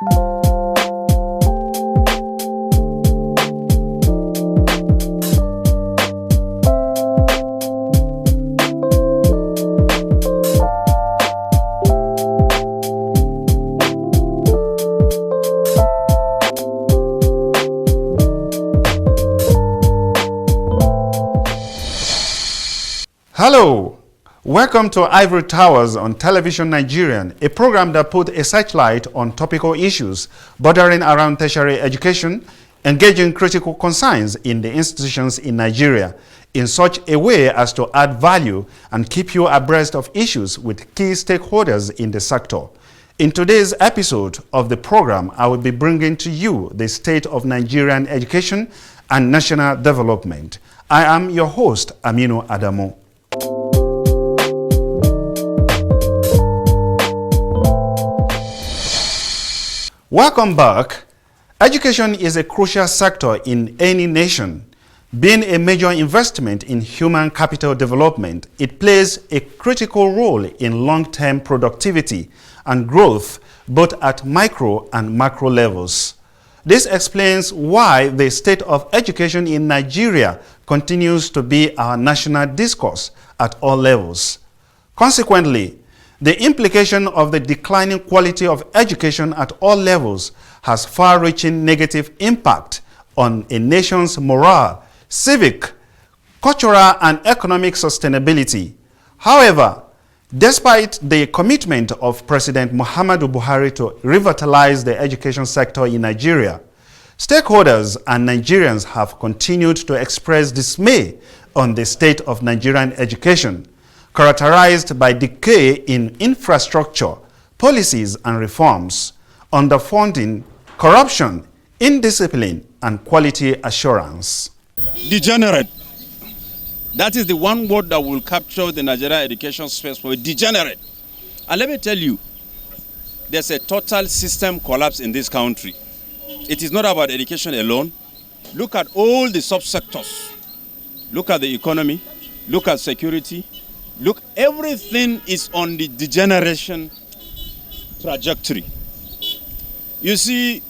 Hello, welcome to Ivory Towers on Television Nigerian, a program that put a searchlight on topical issues bordering around tertiary education, engaging critical concerns in the institutions in Nigeria in such a way as to add value and keep you abreast of issues with key stakeholders in the sector. In today's episode of the program, I will be bringing to you the state of Nigerian education and national development. I am your host, Aminu Adamu. Welcome back. Education is a crucial sector in any nation. Being a major investment in human capital development, it plays a critical role in long-term productivity and growth, both at micro and macro levels. This explains why the state of education in Nigeria continues to be our national discourse at all levels. Consequently, the implication of the declining quality of education at all levels has far-reaching negative impact on a nation's morale, civic, cultural, and economic sustainability. However, despite the commitment of President Muhammadu Buhari to revitalize the education sector in Nigeria, stakeholders and Nigerians have continued to express dismay on the state of Nigerian education, characterized by decay in infrastructure, policies and reforms, underfunding, corruption, indiscipline, and quality assurance. Degenerate. That is the one word that will capture the Nigerian education space for degenerate. And let me tell you, there's a total system collapse in this country. It is not about education alone. Look at all the subsectors. Look at the economy. Look at security. Look, everything is on the degeneration trajectory. You see,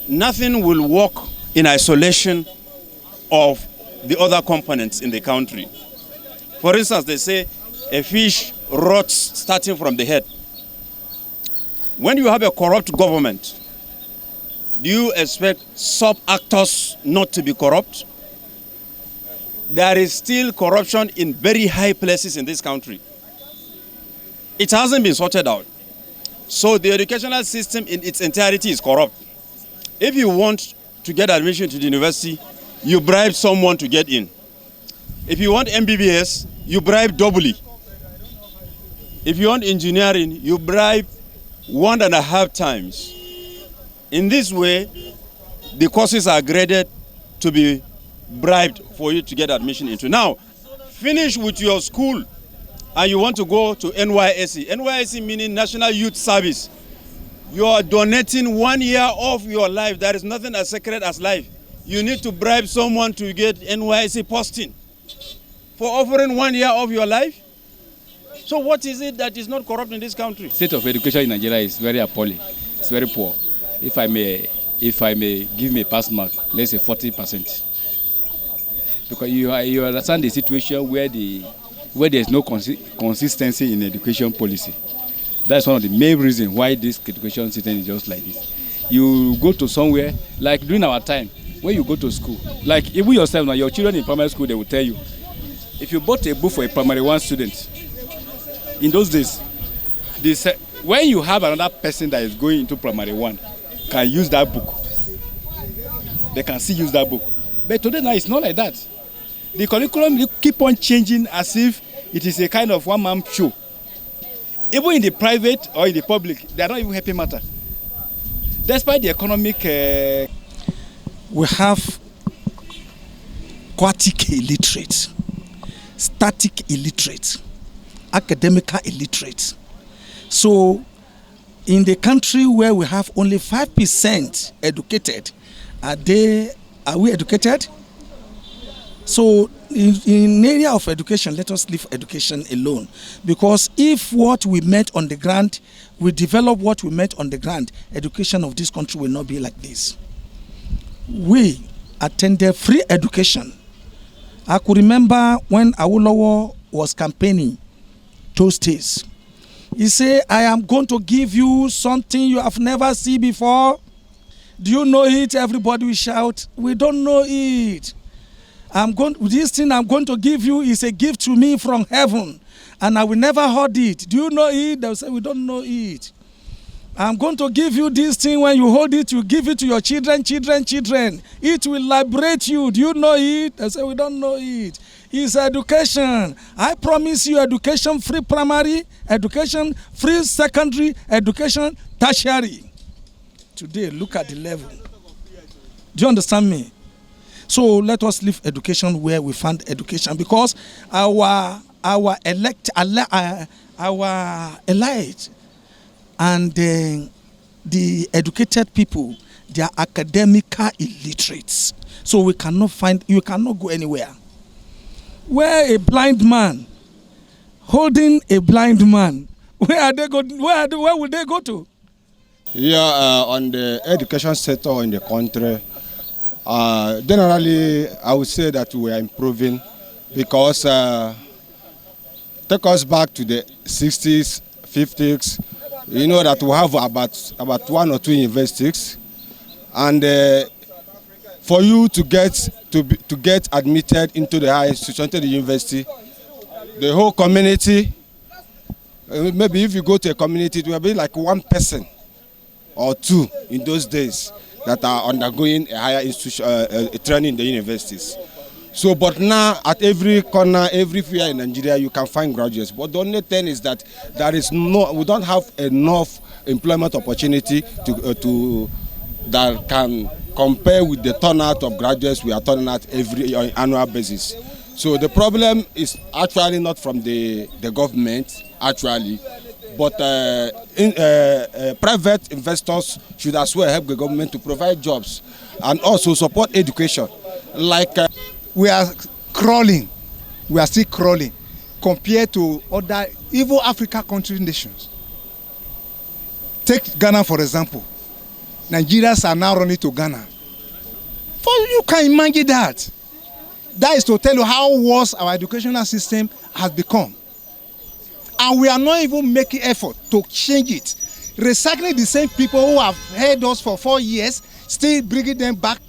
nothing will work in isolation of the other components in the country. For instance, they say a fish rots starting from the head. When you have a corrupt government, do you expect sub-actors not to be corrupt? There is still corruption in very high places in this country. It hasn't been sorted out. So the educational system in its entirety is corrupt. If you want to get admission to the university, you bribe someone to get in. If you want MBBS, you bribe doubly. If you want engineering, you bribe 1.5 times. In this way, the courses are graded to be bribed for you to get admission into. Now, finish with your school and you want to go to NYSC. NYSC meaning National Youth Service. You are donating 1 year of your life. There is nothing as sacred as life. You need to bribe someone to get NYSC posting for offering 1 year of your life. So what is it that is not corrupt in this country? The state of education in Nigeria is very appalling. It's very poor. If I may give me a pass mark, let's say 40%. Because you understand the situation where there's no consistency in education policy. That's one of the main reasons why this education system is just like this. You go to somewhere, like during our time, when you go to school, like even yourself now, your children in primary school, they will tell you, if you bought a book for a primary 1 student, in those days, when you have another person that is going into primary 1, can use that book. They can still use that book. But today now it's not like that. The curriculum keep on changing as if it is a kind of one-man show. Even in the private or in the public, they are not even helping matter. Despite the economic... We have aquatic illiterate, static illiterate, academical illiterate. So in the country where we have only 5% educated, are we educated? So in area of education, let us leave education alone. Because if what we met on the ground we develop what we met on the ground, education of this country will not be like this. We attended free education. I could remember when Awolowo was campaigning those days. He said, I am going to give you something you have never seen before. Do you know it? Everybody will shout, we don't know it. This thing I'm going to give you is a gift to me from heaven, and I will never hold it. Do you know it? They'll say, we don't know it. I'm going to give you this thing. When you hold it, you give it to your children. It will liberate you. Do you know it? They say, we don't know it. It's education. I promise you education, free primary, education, free secondary, education, tertiary. Today, look at the level. Do you understand me? So let us leave education where we found education, because our elite and the educated people, they are academical illiterates. So you cannot go anywhere. Where a blind man holding a blind man, where will they go to? Yeah, on the education sector in the country, generally I would say that we are improving, because take us back to the 60s, 50s, you know that we have about 1 or 2 universities, and for you to get admitted into the higher institution, to the university, the whole community, maybe if you go to a community, it will be like 1 person or 2 in those days that are undergoing a higher institution training in the universities. So, but now at every corner, everywhere in Nigeria, you can find graduates. But the only thing is that we don't have enough employment opportunity to that can compare with the turnout of graduates we are turning out every annual basis. So the problem is actually not from the government, actually, but private investors should as well help the government to provide jobs and also support education. Like we are crawling, we are still crawling compared to other even African country nations. Take Ghana for example. Nigerians are now running to Ghana. You can imagine that. That is to tell you how worse our educational system has become. And we are not even making effort to change it. Recycling the same people who have held us for 4 years, still bringing them back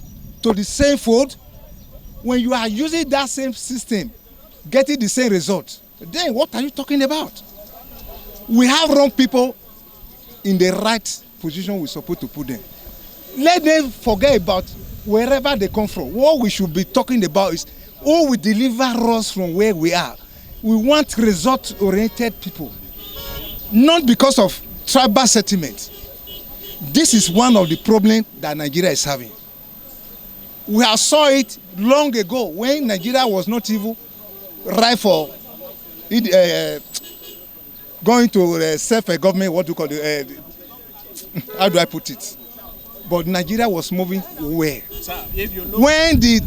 to the same fold. When you are using that same system, getting the same result, then what are you talking about? We have wrong people in the right position we're supposed to put them. Let them forget about wherever they come from. What we should be talking about is who will deliver us from where we are. We want result-oriented people, not because of tribal settlement. This is one of the problems that Nigeria is having. We have saw it long ago when Nigeria was not even right for going to self-government, what do you call it? How do I put it? But Nigeria was moving where? When the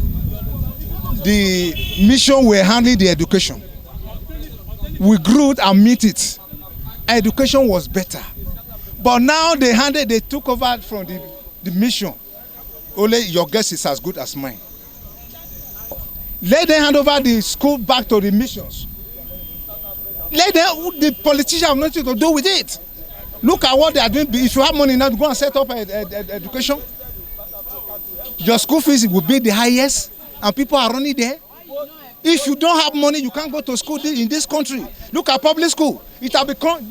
mission were handling the education, we grew and meet it. Education was better. But now they took over from the mission. Only your guess is as good as mine. Let them hand over the school back to the missions. Let them, the politicians have nothing to do with it. Look at what they are doing. If you have money now, go and set up education. Your school fees will be the highest, and people are running there. If you don't have money, you can't go to school in this country. Look at public school. It has become.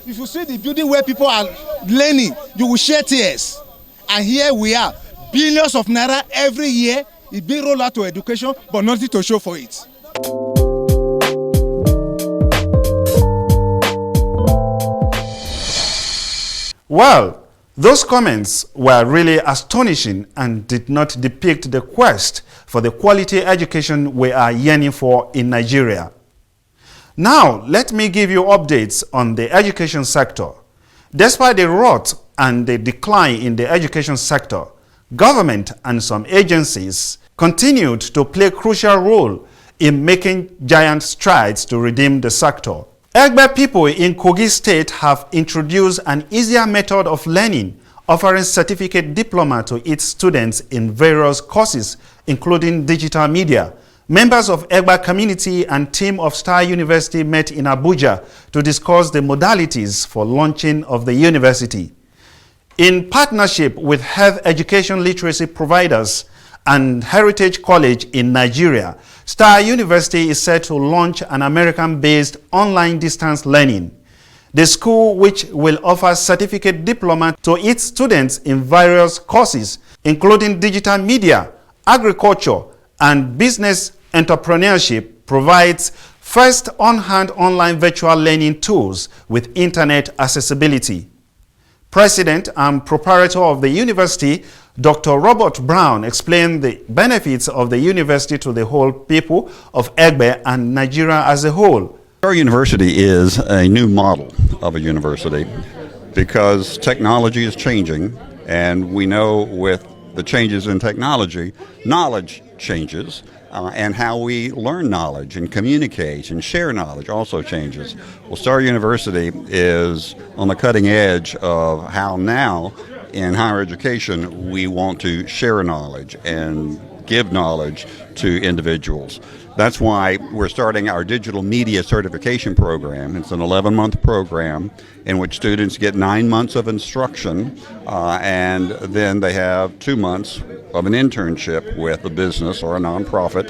If you see the building where people are learning, you will shed tears. And here we are, billions of naira every year. It's being rolled out to education, but nothing to show for it. Well, those comments were really astonishing and did not depict the quest for the quality education we are yearning for in Nigeria. Now, let me give you updates on the education sector. Despite the rot and the decline in the education sector, government and some agencies continued to play a crucial role in making giant strides to redeem the sector. Egbe people in Kogi State have introduced an easier method of learning, offering certificate diploma to its students in various courses, including digital media. Members of Egbe community and team of Star University met in Abuja to discuss the modalities for launching of the university. In partnership with health education literacy providers and Heritage College in Nigeria, Star University is set to launch an American-based online distance learning. The school, which will offer certificate diploma to its students in various courses, including digital media, agriculture, and business entrepreneurship, provides first on-hand online virtual learning tools with internet accessibility. President and proprietor of the university, Dr. Robert Brown, explained the benefits of the university to the whole people of Egbe and Nigeria as a whole. Our university is a new model of a university because technology is changing, and we know with the changes in technology, knowledge changes, and how we learn knowledge and communicate and share knowledge also changes. Well, Star University is on the cutting edge of how now in higher education we want to share knowledge and give knowledge to individuals. That's why we're starting our digital media certification program. It's an 11-month program in which students get 9 months of instruction and then they have 2 months of an internship with a business or a nonprofit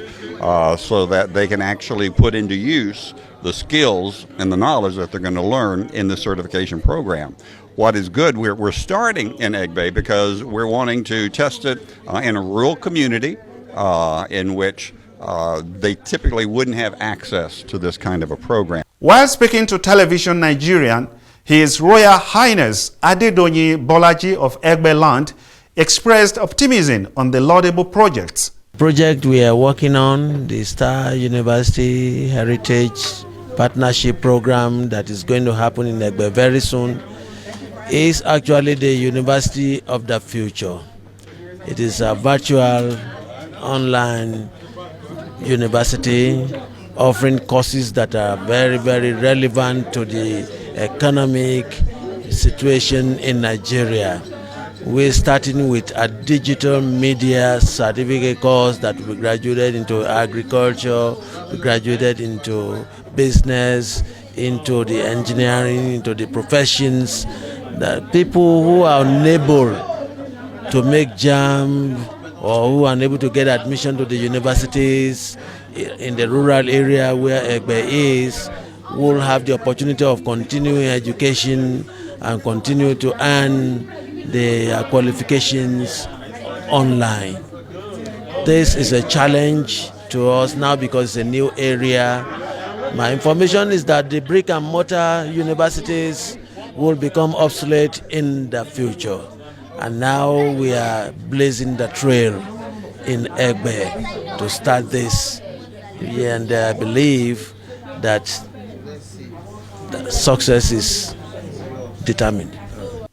so that they can actually put into use the skills and the knowledge that they're going to learn in the certification program. What is good, we're starting in Egbe because we're wanting to test it in a rural community in which they typically wouldn't have access to this kind of a program. While speaking to Television Nigerian, His Royal Highness Adedonyi Bolaji of Egbe Land expressed optimism on the laudable projects. Project we are working on, the Star University Heritage Partnership Program that is going to happen in Egbe very soon, is actually the university of the future. It is a virtual online university offering courses that are very, very relevant to the economic situation in Nigeria. We're starting with a digital media certificate course that we graduated into agriculture, we graduated into business, into the engineering, into the professions. That people who are unable to make JAMB or who are unable to get admission to the universities in the rural area where Egbe is will have the opportunity of continuing education and continue to earn their qualifications online. This is a challenge to us now because it's a new area. My information is that the brick and mortar universities will become obsolete in the future. And now we are blazing the trail in Egbe to start this. And I believe that the success is determined.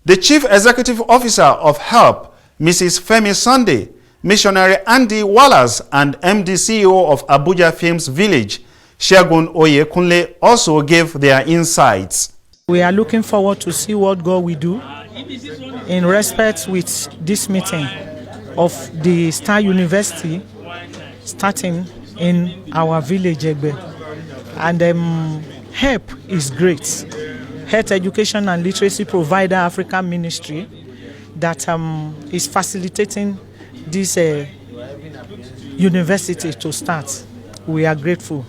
The Chief Executive Officer of HELP, Mrs. Femi Sunday, Missionary Andy Wallace, and MD CEO of Abuja Films Village, Shegun Oyekunle, also gave their insights. We are looking forward to see what God will do in respect with this meeting of the Star University starting in our village Egbe. And HELP is great. Health Education and Literacy Provider African Ministry that is facilitating this university to start. We are grateful.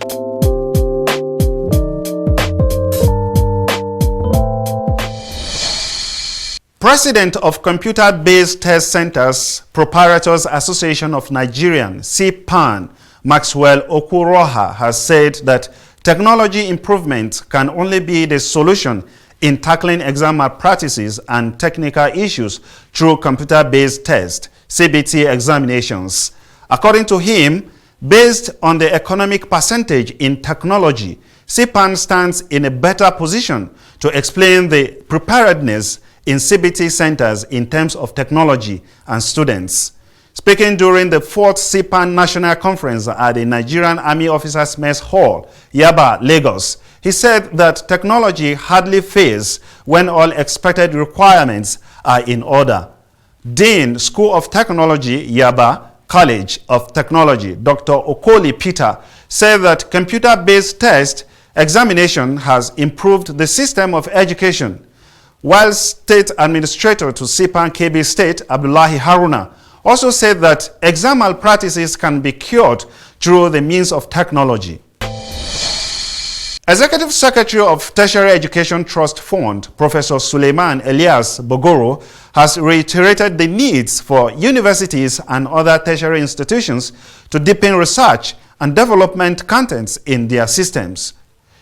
President of Computer-Based Test Centers Proprietors Association of Nigerian, CPAN, Maxwell Okuroha, has said that technology improvement can only be the solution in tackling exam malpractices and technical issues through computer-based tests, CBT examinations. According to him, based on the economic percentage in technology, CPAN stands in a better position to explain the preparedness in CBT centers in terms of technology and students. Speaking during the 4th CPAN National Conference at the Nigerian Army Officers Mess Hall, Yaba, Lagos, He said that technology hardly fails when all expected requirements are in order. Dean, School of Technology, Yaba College of Technology, Dr. Okoli Peter, said that computer-based test examination has improved the system of education, while State Administrator to Sipan KB State, Abdullahi Haruna, also said that exam malpractices can be cured through the means of technology. Executive Secretary of Tertiary Education Trust Fund, Professor Suleiman Elias Bogoro, has reiterated the needs for universities and other tertiary institutions to deepen research and development contents in their systems.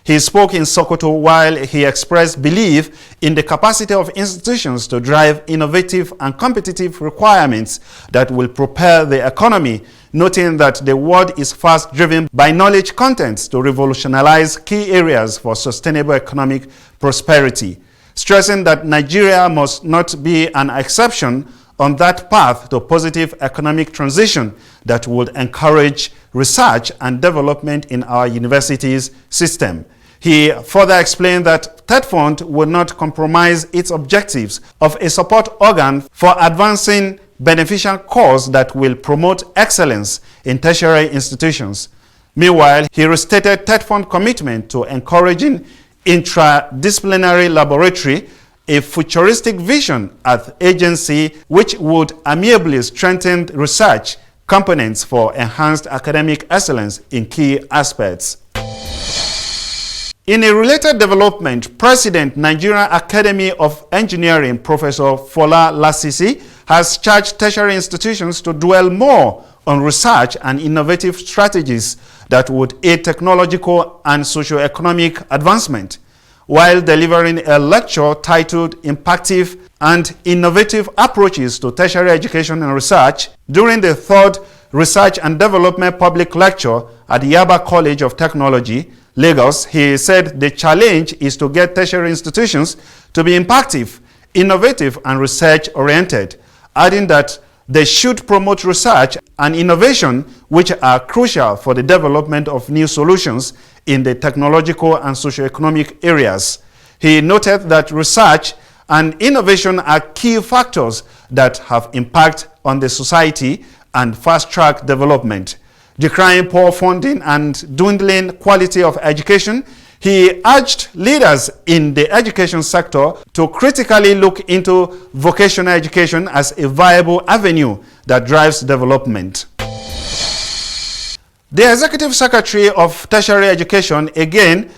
He spoke in Sokoto while he expressed belief in the capacity of institutions to drive innovative and competitive requirements that will propel the economy, noting that the world is fast driven by knowledge contents to revolutionize key areas for sustainable economic prosperity, stressing that Nigeria must not be an exception on that path to positive economic transition that would encourage research and development in our universities system. He further explained that TED Fund will not compromise its objectives of a support organ for advancing beneficial cause that will promote excellence in tertiary institutions. Meanwhile, he restated TED Fund commitment to encouraging interdisciplinary laboratory, a futuristic vision at agency which would amiably strengthen research components for enhanced academic excellence in key aspects. In a related development, President, Nigerian Academy of Engineering, Professor Fola Lasisi, has charged tertiary institutions to dwell more on research and innovative strategies that would aid technological and socio-economic advancement. While delivering a lecture titled Impactive and Innovative Approaches to Tertiary Education and Research during the third Research and Development Public Lecture at Yaba College of Technology, Lagos, he said the challenge is to get tertiary institutions to be impactful, innovative, and research-oriented, adding that they should promote research and innovation which are crucial for the development of new solutions in the technological and socio-economic areas. He noted that research and innovation are key factors that have impact on the society and fast-track development. Decrying poor funding and dwindling quality of education, he urged leaders in the education sector to critically look into vocational education as a viable avenue that drives development. The Executive Secretary of Tertiary Education, again,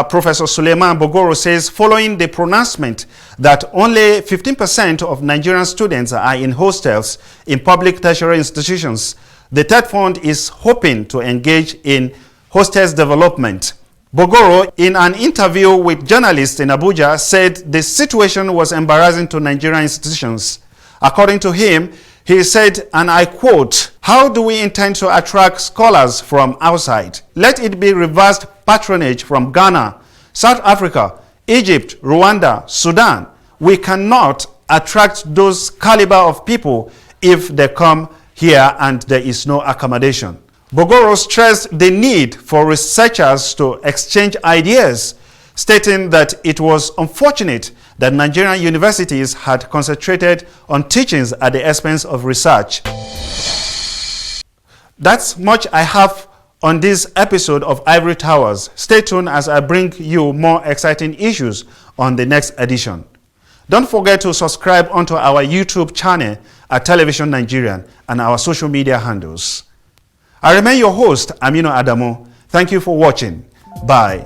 Professor Suleiman Bogoro, says following the pronouncement that only 15% of Nigerian students are in hostels in public tertiary institutions, the TED Fund is hoping to engage in hostels development. Bogoro, in an interview with journalists in Abuja, said the situation was embarrassing to Nigerian institutions. According to him, he said, and I quote, "How do we intend to attract scholars from outside? Let it be reversed patronage from Ghana, South Africa, Egypt, Rwanda, Sudan. We cannot attract those caliber of people if they come here and there is no accommodation." Bogoro stressed the need for researchers to exchange ideas, stating that it was unfortunate that Nigerian universities had concentrated on teachings at the expense of research. That's much I have on this episode of Ivory Towers. Stay tuned as I bring you more exciting issues on the next edition. Don't forget to subscribe onto our YouTube channel at Television Nigerian and our social media handles. I remain your host, Aminu Adamu. Thank you for watching. Bye.